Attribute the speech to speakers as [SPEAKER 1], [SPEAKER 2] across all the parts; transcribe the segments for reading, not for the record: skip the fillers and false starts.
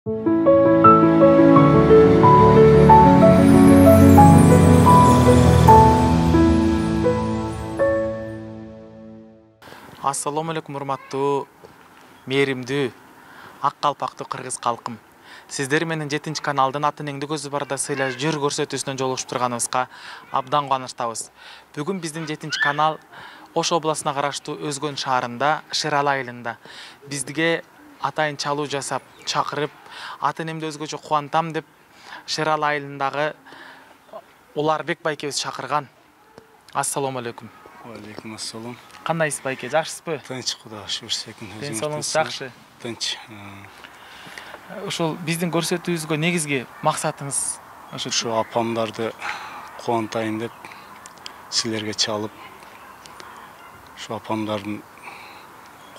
[SPEAKER 1] Assalamu alaikum урматтуу, мээримдүү, ак калпактуу кыргыз калкым. Сиздер менен 7 каналдын атын эңди көзү барда сыйлаш жер көрсөтүүсүнөн жолугушуп турганыбызга абдан кубанычтабыз. Бүгүн биздин 7 канал Ош областына караштуу Өзгөн шаарында, Шерал айылында бизге атайын чалуу жасап, чакырып, атын эмди өзгөчө кубантам деп Шерал айылындагы Уларбек байкебиз чакырган. Ассаламу алейкум.
[SPEAKER 2] Алейкум ассалам.
[SPEAKER 1] Кандайсыз байке, жакшысызбы?
[SPEAKER 2] Тынч, Кудайга шүгүр, секин.
[SPEAKER 1] Ден соолугуңуз жакшы?
[SPEAKER 2] Тынч.
[SPEAKER 1] Ошол биздин көрсөтүүбүзгө негизги максатыңыз
[SPEAKER 2] Ошо апамдарды кубантайын деп силерге чалып, ошо апамдардын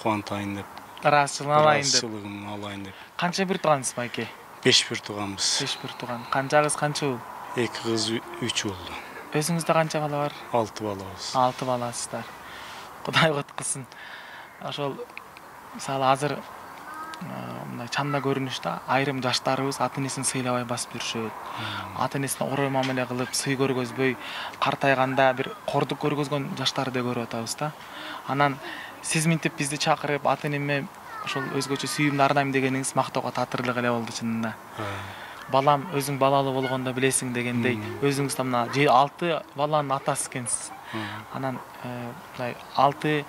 [SPEAKER 2] кубантайын деп,
[SPEAKER 1] ыраазычылыгын
[SPEAKER 2] алайын деп.
[SPEAKER 1] Канча бир туугансыз байке?
[SPEAKER 2] 5 бир тууганбыз.
[SPEAKER 1] 5 бир тууган. Канча кыз, канча уул?
[SPEAKER 2] 2 кыз, 3 уул.
[SPEAKER 1] Өзүңүздө канча бала бар?
[SPEAKER 2] 6 балабыз.
[SPEAKER 1] 6 баласыздар. Кудай коткусын. Ошол мисалы азыр мындай чанда көрүнүштө айрым жаштарыбыз ата энесин сыйлабай басып жүрүшөт. Ата энесине орой мамиле кылып, сый көргөзбөй, картайганда бир кордук көргөзгөн жаштарды көрүп атабыз да. Анан сиз минтип бизди чакырып, ата энеме ошол өзгөчө сүйүүмдү ардайм дегениңиз мактоого татырлык эле болду чынында. Балам, өзүң балалуу болгондо билесиң дегендей, өзүңүз да мына 6 баланын атасы экенсиз. Анан мындай 6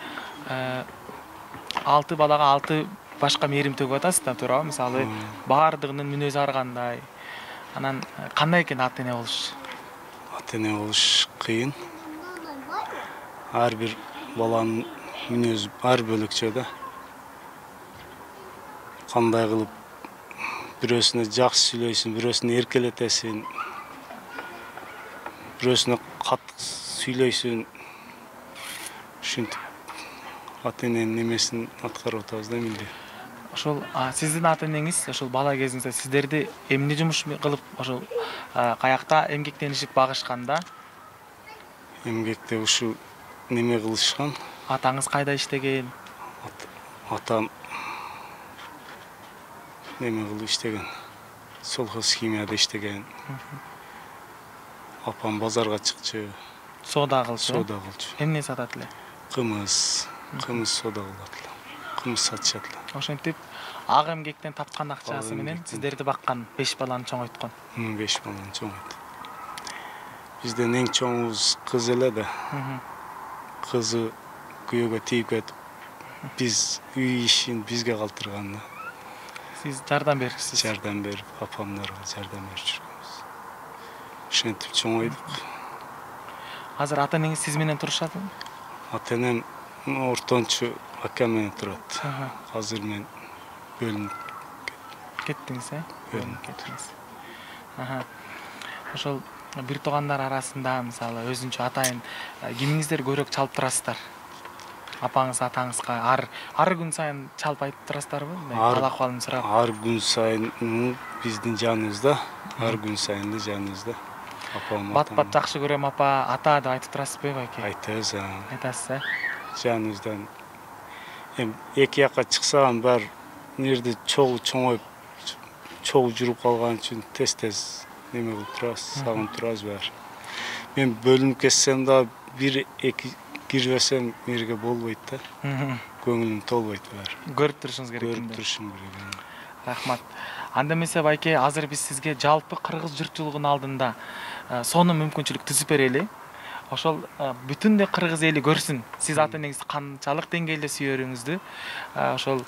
[SPEAKER 1] балага 6 башка мээрим төгүп атасыз да, туурабы? Мисалы, баардыгынын мүнөзү ар кандай. Анан кандай экен ата эне болуш?
[SPEAKER 2] Ата эне болуш кыйын. Ар бир баланын мүнөзү ар бөлөкчө да. Кандай кылып бирөөсүнө жакшы сүйлөйсүң, бирөөсүнө эркелетесиң, бирөөсүнө катык сүйлөйсүң. Ушинтип ата эненин немесин аткарып атабыз да эмне.
[SPEAKER 1] Ошол сиздин ата энеңиз ошол бала кезиңизде сиздерди эмне жумуш кылып, ошол каякта эмгектенишип багышканда?
[SPEAKER 2] Эмгекте ушу неме кылышкан.
[SPEAKER 1] Атаңыз кайда иштеген?
[SPEAKER 2] Атам неме кылып иштеген. Солхоз химияда иштеген. Апам базарга чыкчу.
[SPEAKER 1] Соода кылчу.
[SPEAKER 2] Соода кылчу.
[SPEAKER 1] Эмне сатат эле?
[SPEAKER 2] Кымыз соода кылат эле. Кымыз сатышат эле.
[SPEAKER 1] Ошентип ак эмгектен тапкан акчасы менен сиздерди баккан, 5 баланы чоңойткон.
[SPEAKER 2] 5 баланы чоңойт. Бизден эң чоңубуз кыз эле да. Кызы күйөөгө тийип кетип, биз үй ишин бизге калтырган да.
[SPEAKER 1] Сиз жардам берипсиз.
[SPEAKER 2] Жардам берип, апамдарга жардам берип жүргөнбүз. Ошентип чоңойдук.
[SPEAKER 1] Азыр ата энеңиз сиз менен турушатпы?
[SPEAKER 2] Ата энем ортончу акам менен турат. Азыр мен бөлүнүп
[SPEAKER 1] кеттиңиз, бөлүнүп кеттиңиз. Ошол бир туугандар арасында мисалы өзүнчө атайын кимиңиздер көбүрөөк чалып турасыздар? Апаңыз, атаңызга ар күн сайын чалып айтып турасыздарбы? Ал акыбалын сурап.
[SPEAKER 2] Ар күн сайын биздин жаныбызда, ар күн сайын жаныбызда. Апам.
[SPEAKER 1] Бат жакшы көрөм апа, ата деп айтып турасызбы байке?
[SPEAKER 2] Айтабыз.
[SPEAKER 1] Айтасыз,
[SPEAKER 2] Жаныбыздан. Эки жакка чыксам бар нерде чоңоюп, жүрүп калган үчүн тез неме кылып турабыз, сагынып турабыз бар. Мен бөлүнүп кетсем да бир-эки кирбесем мерге болбойт да. Көңүлүм толбойт бар.
[SPEAKER 1] Көрүп турушуңуз керек.
[SPEAKER 2] Көрүп турушум керек.
[SPEAKER 1] Рахмат. Анда эмесе байке, азыр биз сизге жалпы кыргыз журтчулугунун алдында сонун мүмкүнчүлүк түзүп берели. Ошол бүтүндөй кыргыз эли көрсүн, сиз ата энеңизди канчалык деңгээлде сүйөрүңүздү. Ошол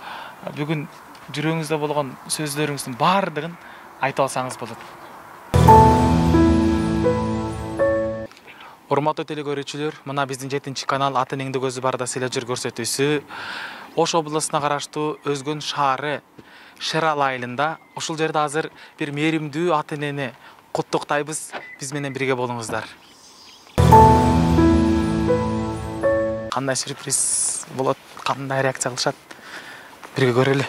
[SPEAKER 1] бүгүн жүрөгүңүздө болгон сөздөрүңүздүн баардыгын айтып алсаңыз болот. Урматтуу телекөрүүчүлөр, мына биздин 7 канал атын эңди көзү барда сыйлап жер көрсөтүүсү Ош областына караштуу Өзгөн шаары Шерал айылында. Ошол жерде азыр бир мээримдүү ата энени куттуктайбыз. Биз менен бирге болуңуздар. Кандай сюрприз болот, кандай реакция кылышат? Бирге көрөлү.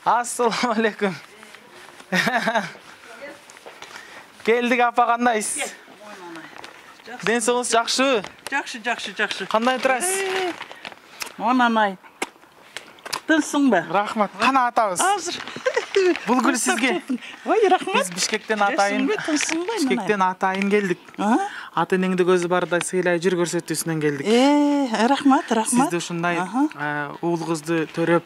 [SPEAKER 1] Ассаламу алейкум. Келдик апа, кандайсыз? Ден соолугуңуз жакшыбы?
[SPEAKER 3] Жакшы.
[SPEAKER 1] Кандай турасыз?
[SPEAKER 3] Монанай. Тынсыңбы?
[SPEAKER 1] Рахмат. Кана атабыз?
[SPEAKER 3] Азыр
[SPEAKER 1] Бул гүл сизге.
[SPEAKER 3] Ой, рахмат.
[SPEAKER 1] Биз Бишкектен атайын. Бишкектен атайын келдик. Ата энеңди көзү бардай сыйлай жүр көрсөтүүсүнөн келдик.
[SPEAKER 3] Рахмат.
[SPEAKER 1] Сизди ушундай уул кызды төрөп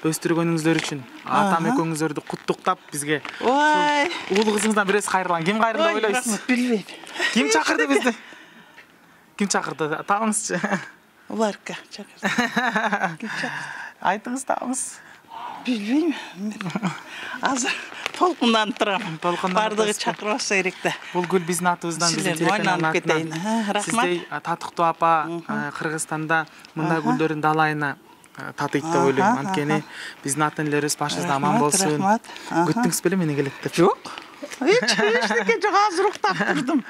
[SPEAKER 1] өстүргөнүңүздөр үчүн атам экөөңүздөрдү куттуктап бизге.
[SPEAKER 3] Ой.
[SPEAKER 1] Уул кызыңыздан бирөөсү кайрылган. Ким кайрылды деп ойлойсуз?
[SPEAKER 3] Билбейм.
[SPEAKER 1] Ким чакырды бизди? Ким чакырды? Табыңызчы.
[SPEAKER 3] Уларга чакырды. Ким чакырды?
[SPEAKER 1] Айтыңыз, табыңыз.
[SPEAKER 3] Билбейм. Азыр толкундан турам. Бардыгы
[SPEAKER 1] турасыз.
[SPEAKER 3] чакырбаса керек да.
[SPEAKER 1] Бул гүл биздин атыбыздан, биздин телеканалдын атынан.
[SPEAKER 3] Рахмат.
[SPEAKER 1] Сиздей татыктуу апа Кыргызстанда мындай гүлдөрдүн далайына татыйт деп ойлойм. Анткени биздин ата энелерибиз башыбызда аман болсун.
[SPEAKER 3] Рахмат.
[SPEAKER 1] Күттүңүз беле мени келет деп?
[SPEAKER 3] Жок. Эчтеке жок, азыр уктап турдум.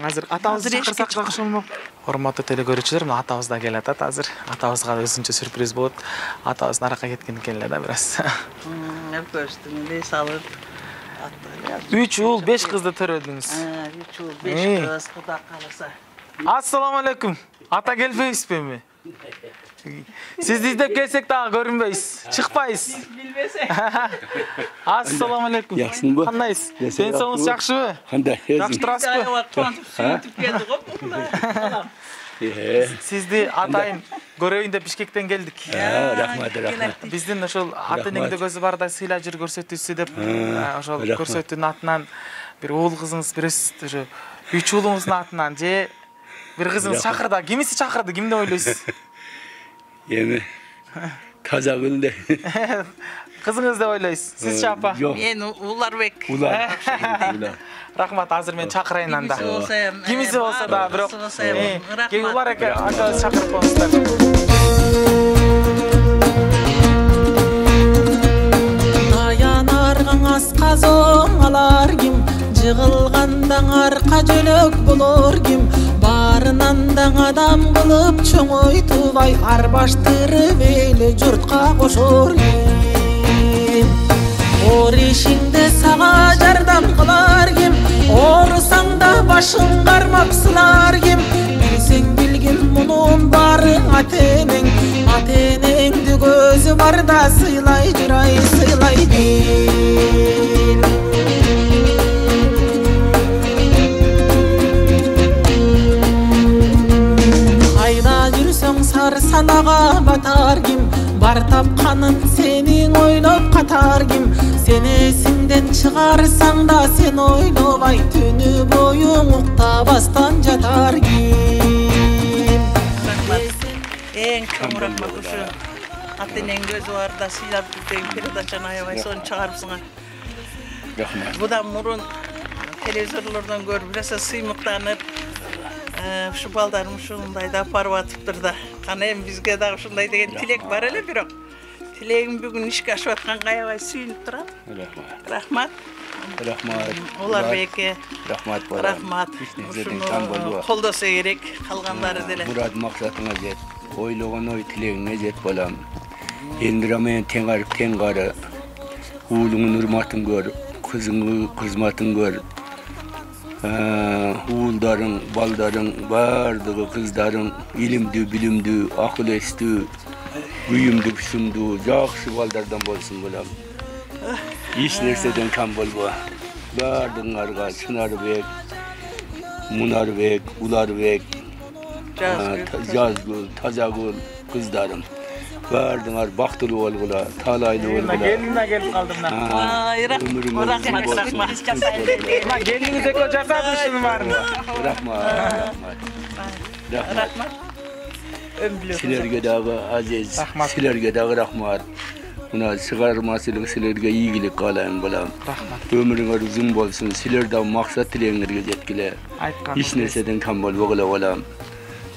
[SPEAKER 1] Азыр атабызды чакырсак жакшы болмок. Урматтуу телекөрүүчүлөр, мына атабыз да келатат азыр. Атабызга өзүнчө сюрприз болот. Атабыз наракка кеткен экен эле да бир аз.
[SPEAKER 3] Көстүң эле салып.
[SPEAKER 1] 3 уул 5 кызды төрөдүңүз.
[SPEAKER 3] 3 уул 5 кыз, Кудай кааласа.
[SPEAKER 1] Ассаламу алейкум. Ата келбейсизби? Сизди издеп келсек дагы көрүнбөйсүз. Чыкпайсыз.
[SPEAKER 3] Билбесе.
[SPEAKER 1] Ассаламу алейкум.
[SPEAKER 4] Жакшысыңбы?
[SPEAKER 1] Кандайсыз? Пенсионуңуз жакшыбы?
[SPEAKER 4] Кандай?
[SPEAKER 1] Жакшы турасызбы?
[SPEAKER 3] Сүйтүп келди го.
[SPEAKER 1] Сизди атайын көрөйүн деп Бишкектен келдик.
[SPEAKER 4] Рахмат.
[SPEAKER 1] Биздин ошол ата энеңди көзү бардай сыйлай жүр көрсөтүүсү деп ошол көрсөтүүнүн атынан бир уул кызыңыз бирөөс ошо 3 уулуңуздун атынан же бир кызыңыз чакырды. Кимиси чакырды? Ким деп ойлойсуз?
[SPEAKER 4] Эми таза гүлдө.
[SPEAKER 1] Кызыңыз деп ойлойсуз. Сизчи апа?
[SPEAKER 3] Мен Уларбек.
[SPEAKER 4] Улар.
[SPEAKER 1] Рахмат, азыр мен чакырайын анда.
[SPEAKER 3] Кимиси болсо
[SPEAKER 1] да, бирок
[SPEAKER 3] рахмат.
[SPEAKER 1] улар эке ошо чакырып коңуздар. Таянаргаң асказоң алар ким? Жыгылгандаң арка жөлөк болор ким? Барынан да адам кылып чоңойтубай арбаштырып эле журтка кошор ким? Ор ишиңде сага жардам кылар ким? Оорусаң да башың кармап сылар ким? Билсең билгин мунун баары ата-энеңди көзү барда сыйлай жүрай, сыйлай бил. Кайда жүрсөң сары санага батар ким? Бар тапканын сенин ойлоп катар ким? Сен эсиңден чыгарсаң да сен ойлобай түнү бою уктабастан жатар ким? Эң чоң рахмат ушу ата-энең көзү барда сыйлап жүрген передачаны аябай сонун чыгарыпсыңар.
[SPEAKER 4] Рахмат.
[SPEAKER 3] Будан мурун телевизорлордон көрүп биресе сыймыктанып, ушу балдарым ушундай да барып атыптыр да. Кана эми бизге дагы ушундай деген тилек бар эле, бирок тилегим бүгүн ишке ашып атканга аябай сүйүнүп турам. Рахмат.
[SPEAKER 4] Рахмат.
[SPEAKER 3] Уларбекке
[SPEAKER 4] Рахмат.
[SPEAKER 3] рахмат. Ушуну колдосо керек, калгандары деле.
[SPEAKER 4] Мурат максатыңа жет. Ойлогон ой тилегиңе жет балам. Эндира менен тең арып тең кары. Уулуңдун урматын көр, кызыңдын кызматын көр. Уулдарың, балдарың, бардыгы кыздарың илимдүү, билимдүү, акыл эстүү, күйүмдүү, сумдуу, жакшы балдардан болсун балам. Эч нерседен кам болбо. Бардыгыңарга Чынарбек, Мунарбек, Уларбек, Жазгүл, Тазагүл кыздарым. Бардыңар бактылуу болгула, таалайлуу болгула.
[SPEAKER 1] Келинине келип калдым мына.
[SPEAKER 3] Рахмат.
[SPEAKER 1] Келиниңиз экөө жасады ушунун баарын.
[SPEAKER 4] Рахмат. Силерге дагы азиз, силерге дагы рахмат. Мына чыгармачылык силерге ийгилик каалайм балам.
[SPEAKER 1] Рахмат.
[SPEAKER 4] Өмүрүңөр узун болсун, силер да максат тилегиңерге жеткиле. Эч нерседен кам болбогула балам.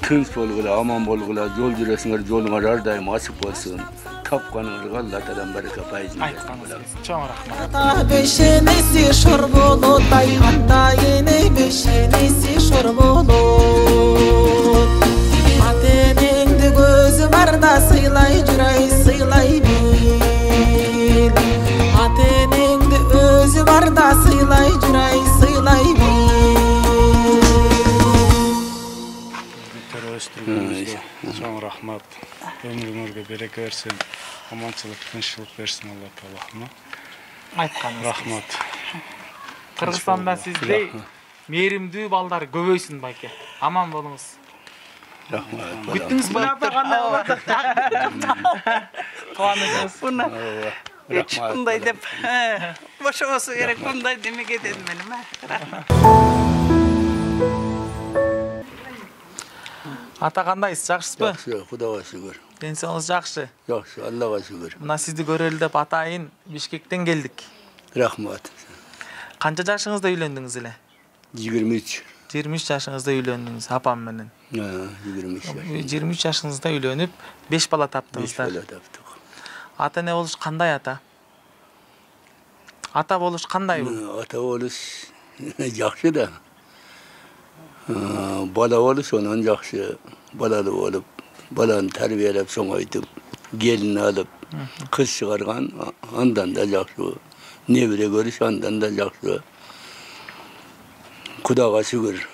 [SPEAKER 4] Тынч болгула, аман болгула, жол жүрөсүңөр, жолуңар ар дайым ачык болсун. Тапканыңызга Алла Таалам барака пайызын
[SPEAKER 1] берсин. Чоң рахмат.
[SPEAKER 5] Ата бешенеси шор болот, ата эне бешенеси шор болот. Ата-энеңди көзү барда сыйлай жүрай, сыйлай бил. Ата-энеңди өзү барда сыйлай жүрай, сыйлай бил.
[SPEAKER 2] Чоң рахмат. Өмүрүңөргө береке берсин, аманчылык, тынччылык берсин Алла Таала.
[SPEAKER 1] Айтканыңыз.
[SPEAKER 2] Рахмат.
[SPEAKER 1] Кыргызстанда сиздей мээримдүү балдар көбөйсүн байке. Аман болуңуз.
[SPEAKER 2] Рахмат.
[SPEAKER 1] Күттүңүз мына кандай болот? Кубанычыңыз.
[SPEAKER 3] Буна эч мындай деп бошобосу керек, мындай демеге дедим мен. Рахмат.
[SPEAKER 1] Ата кандайсыз? Жакшысызбы?
[SPEAKER 4] Жакшы, Кудайга шүгүр.
[SPEAKER 1] Денсиңиз жакшы.
[SPEAKER 4] Жакшы, Аллага шүгүр.
[SPEAKER 1] Мына сизди көрөлү деп атайын Бишкектен келдик.
[SPEAKER 4] Рахмат.
[SPEAKER 1] Канча жашыңызда үйлөндүңүз эле?
[SPEAKER 4] 23.
[SPEAKER 1] 23 жашыңызда үйлөндүңүз апам менен.
[SPEAKER 4] 23 yaş.
[SPEAKER 1] 23 жашыңызда үйлөнүп 5 бала
[SPEAKER 4] 5
[SPEAKER 1] таптыңыздар.
[SPEAKER 4] bala taptık.
[SPEAKER 1] Ата эне болуш кандай ата? Ата болуш кандай бул?
[SPEAKER 4] Ata oluş jakşı da. Bala oluş onun jakşı. Balalı olup, balanı terbiyelep, soňaytyp, gelin alıp, kız çıkargan ondan da jakşı. Nebire görüş ondan da jakşı. Kudaga şükür.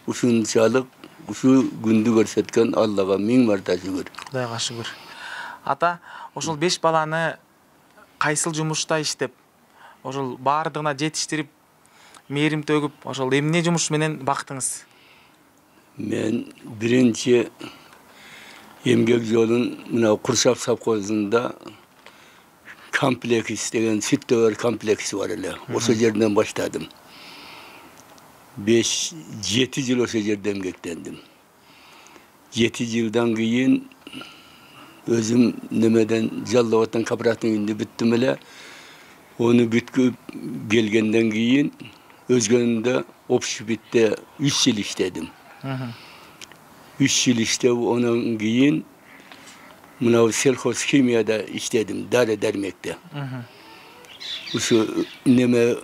[SPEAKER 4] Uşunçalık, uşu gündü görsetken Allah'a min marta şükür.
[SPEAKER 1] Кудайга шүгүр. Ата, ошол 5 баланы кайсыл жумушта иштеп, ошол баардыгына жетиштирип, мээрим төгүп, ошол эмне жумуш менен бактыңыз?
[SPEAKER 4] Men birinci emgek yolun mına Kursap Sapkozunda kompleks degen süt-döver kompleksi var ele. O yerden başladım. 5-7 yıl o yerde emgeklendim. 7 yıldan keyin özüm nemeden Jallovat'tan Kaprat'ın indi bittim ele. Onu bitkip gelgenden keyin özgönünde Opşibit'te 3 yıl işledim. 3 yıl işte onun keyin mına selhoz kimyada işledim, dare dermekte. Şu neme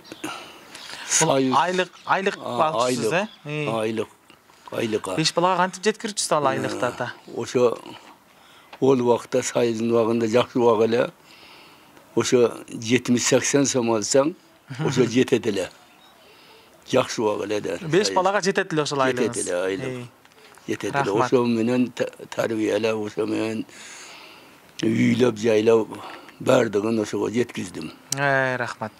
[SPEAKER 4] sayı
[SPEAKER 1] Aylık балчысыз,
[SPEAKER 4] aylık. Aylık.
[SPEAKER 1] 5 балага кантип жеткирчүсүз ал айлыкты ата?
[SPEAKER 4] Oşo ol vaqta sayızın vaqında jakşı vaqala. Oşo 70-80 som alsan, oşo jetedile. Jakşı vaqala da.
[SPEAKER 1] 5 балага жетет эле ошол айлыгыңыз.
[SPEAKER 4] Жетедile aylık. Жетедile.
[SPEAKER 1] Rahmat.
[SPEAKER 4] Oşo menen tarbiyele, oşo menen üylep jaylap bardığın oşoga jetkizdim.
[SPEAKER 1] Рахмат.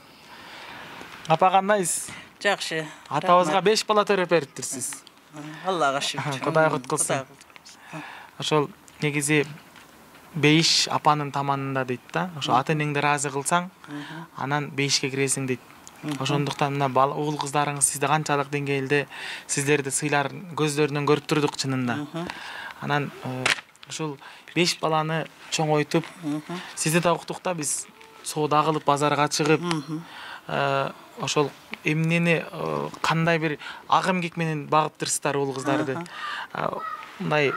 [SPEAKER 1] Апа кандайсыз?
[SPEAKER 3] Жакшы.
[SPEAKER 1] Атабызга 5 бала төрөп бериптирсиз.
[SPEAKER 3] Аллага шүгүр.
[SPEAKER 1] Кудай кут кылсын. Ошол негизи бейиш апанын таманында дейт да. Ошо ата энеңди ыраазы кылсаң, анан бейишке киресиң дейт. Ошондуктан мына уул кыздарыңыз сизди канчалык деңгээлде сиздерди сыйлар көздөрүнөн көрүп турдук чынында. Анан ушул 5 баланы чоңойтуп, сизди да уктук да биз соода кылып базарга чыгып, ошол эмнени кандай бир ак эмгек менен багыптырсыздар уул кыздарды. Мындай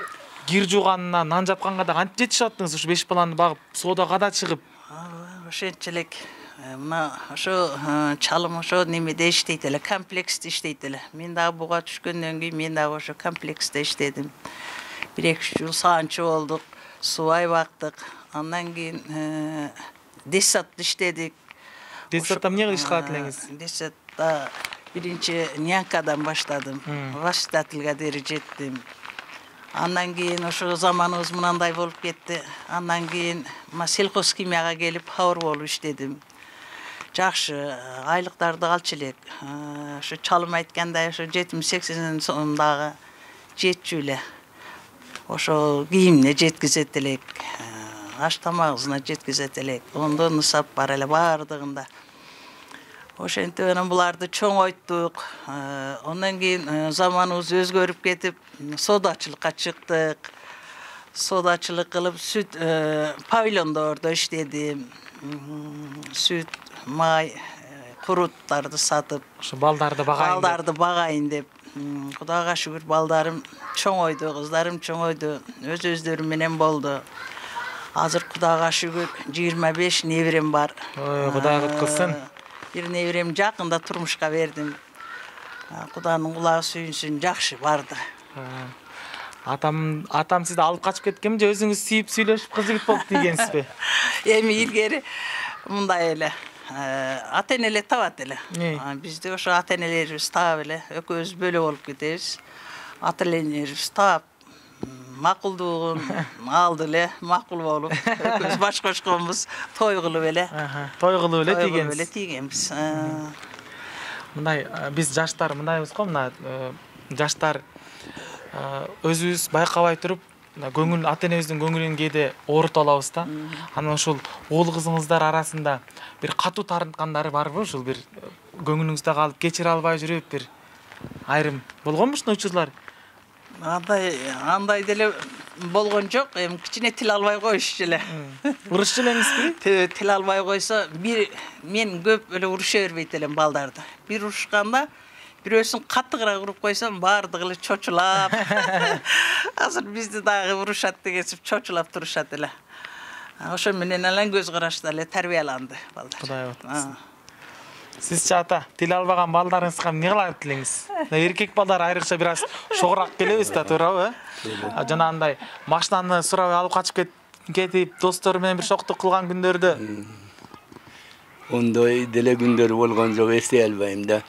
[SPEAKER 1] кир жууганына, нан жапканга да кантип жетишип аттыңыз? Ушу 5 баланы багып, соодага да чыгып.
[SPEAKER 3] Ошентчилик. Мына ошо чалым ошо немеде иштейт эле, комплексте иштейт эле. Мен дагы буга түшкөндөн кийин мен дагы ошо комплексте иштедим. 1-2 жыл саанчы болдук, субай бактык. Андан кийин Десатта иштедик.
[SPEAKER 1] Десатта эмне иш кылат элеңиз?
[SPEAKER 3] Десатта биринчи нянкадан баштадым. Воспитательга дери жеттим. Андан кийин ошо заманыбыз мынандай болуп кетти. Андан кийин сельхоз химияга келип хабар болуп иштедим. Жакшы, айлыктарды алчу элек. Ошо чалым айткандай ошо 70-80 сомдагы жетчү эле. Ошо кийимине жеткизет элек. Аш тамагына жеткизет элек. Ондо нысап бар эле бардыгында. Ошентип анан буларды чоңойттук. Ondan кийин заманыбыз өзгөрүп кетип, соодачылыкка чыктык. Соодачылык кылып, сүт павильондордо иштедим. Сүт, май, куруттарды сатып,
[SPEAKER 1] Ошо балдарды
[SPEAKER 3] багайын деп. Кудайга шүгүр балдарым чоңойду, кыздарым чоңойду. Өз-өздөрү менен болду. Азыр Кудайга шүгүр 25 неберем бар.
[SPEAKER 1] Кудай кут кылсын.
[SPEAKER 3] Бир неберем жакында турмушка бердим. Кудайдын кулагы сүйүнсүн, жакшы барды.
[SPEAKER 1] Атам сизди алып качып кеткенби же өзүңүз сүйүп сүйлөшүп кыз жигит болуп тийгенсизби?
[SPEAKER 3] Эми илгери мындай эле. Ата-энелер табат эле. Бизде ошо ата-энелерибиз таап эле, экөөбүз бөлө болуп кетебиз. Ата-энелерибиз таап, макулдугун алды эле, макул болуп, экөөбүз баш кошконбуз, той кылып эле.
[SPEAKER 1] Той кылып эле
[SPEAKER 3] тийгенбиз.
[SPEAKER 1] Мындай биз жаштар мындайбыз го, мына жаштар өзүбүз байкабай туруп, көңүл ата-энебиздин көңүлүн кээде оорута алабыз да. Анан ошол уул кызыңыздар арасында бир катуу тарткандары барбы? Ушул бир көңүлүңүздө калып кечире албай жүрүп бир айрым болгонбу ушундай учурлар?
[SPEAKER 3] Андай деле болгон жок, эми кичине тил албай коюшчу эле.
[SPEAKER 1] Урушчу элеңизби?
[SPEAKER 3] Тил албай койсо, мен көп эле уруша бербейт элем балдарды. Бир урушканда бирөөсүн каттыгыраак уруп койсом, баардыгы эле чочулап. Азыр бизди дагы урушат дегенсип чочулап турушат эле. Ошо менен эле көз карашта эле тарбияланды балдар.
[SPEAKER 1] Кудай батсын. Сизчи ата, тил албаган балдарыңызга эмне кылат элеңиз? Эркек балдар айрыкча бир аз шогураак келебиз да, туурабы? Жана андай машинаны сурабай алып качып кетип, достору менен бир шоктук кылган күндөрдө
[SPEAKER 4] Ондай деле күндөр болгон жок, эстей албайм да.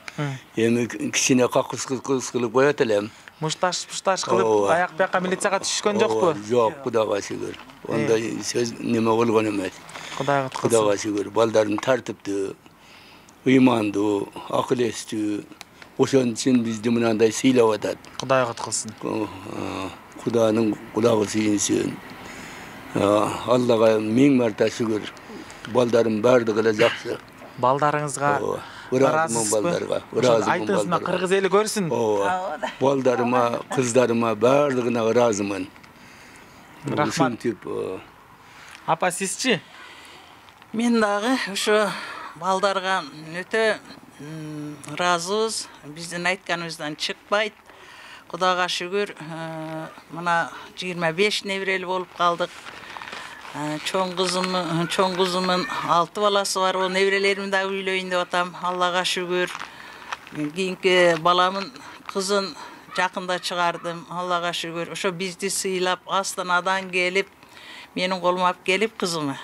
[SPEAKER 4] Эми кичине какыс кылып коет элем.
[SPEAKER 1] Мушташ кылып, аяк бияка милицияга түшкөн жокпу?
[SPEAKER 4] Жок, Кудайга шүгүр. Ондай сөз неме болгон эмес. Кудайга шүгүр. Балдарын тартыптуу, ыймандуу, акыл эстүү. Ошон үчүн бизди мынандай сыйлап атат.
[SPEAKER 1] Кудай куткулсын.
[SPEAKER 4] Кудайнын кулагы сүйүнсүн. Аллага миң марта шүгүр. Балдарым бардыгы эле жакшы.
[SPEAKER 1] Балдарыңызга
[SPEAKER 4] ыраазымын балдарга.
[SPEAKER 1] Айтыңыз, мына кыргыз эли көрсүн.
[SPEAKER 4] Балдарыма, кыздарыма бардыгына ыраазымын.
[SPEAKER 1] Рахмат. Апа, сизчи?
[SPEAKER 3] Мен дагы ошо балдарга өтө ыраазыбыз. Биздин айтканыбыздан чыкпайт. Кудайга шүгүр, мына 25 неберели болуп калдык. Чоң кызымын 6 баласы бар. О неберелерим дагы үйлөйүн деп атам. Аллага шүгүр. Кийинки баламын кызын жакында чыгардым. Аллага шүгүр. Ошо бизди сыйлап, Астанадан келип, менин колума алып келип кызымы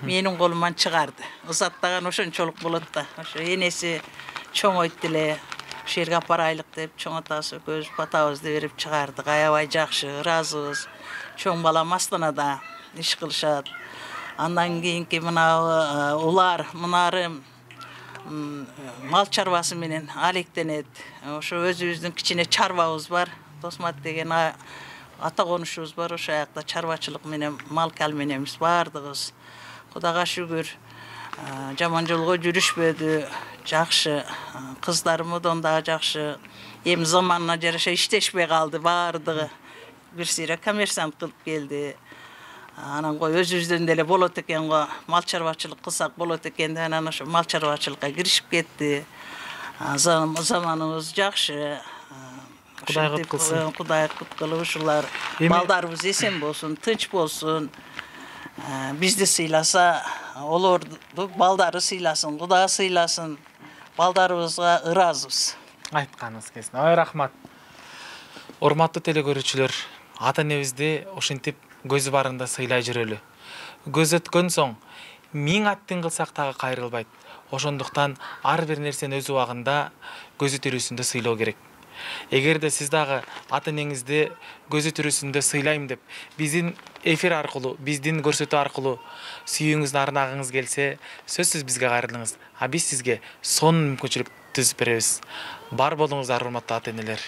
[SPEAKER 3] менин колуман чыгарды. Узаттаган ошончолук болот да. Ошо энеси чоңойтты эле. Ошо жерге апарайлык деп чоңотасы көз батабызды берип чыгардык. Аябай жакшы, ыраазыбыз. Чоң балам Астанада иш кылышат. Андан кийинки мына улар, мынарым мал чарбасы менен алектенет. Ошо өзүбүздүн кичине чарбабыз бар. Досмат деген ата конушубуз бар. Ошо жакта чарбачылык менен, мал кал менен биз бардыгыбыз. Кудайга шүгүр. Жаман жолго жүрүшпөдү. Жакшы. Кыздарымдын дагы жакшы. Эми заманына жараша иштешпей калды бардыгы. Бир сыйра коммерсант кылып келди. Анан кой өзүбүздөн деле болот экен го, мал чарбачылык кылсак болот экен деп анан ошо мал чарбачылыкка киришип кетти. Заманыбыз жакшы.
[SPEAKER 1] Кудай куткулсын.
[SPEAKER 3] Кудай куткулуп ушулар балдарыбыз эсен болсун, тынч болсун. Бизди сыйласа, олорду балдары сыйласын, Кудай сыйласын. Балдарыбызга ыраазыбыз.
[SPEAKER 1] Айтканыңыз келсин. Ой, рахмат. Урматтуу телекөрүүчүлөр, ата-энебизди ошентип көзү барында сыйлай жүрөлү. Көз өткөн соң 1000 аттын кылсак дагы кайрылбайт. Ошондуктан ар бир нерсени өз убагында көзү тирүүсүндө сыйлоо керек. Эгерде сиз дагы ата-энеңизди көзү тирүүсүндө сыйлайм деп, биздин эфир аркылуу, биздин көрсөтүү аркылуу сүйүүңүздү арнагыңыз келсе, сөзсүз бизге кайрылыңыз. Биз сизге сонун мүмкүнчүлүк түзүп беребиз. Бар болуңуздар, урматтуу ата-энелер.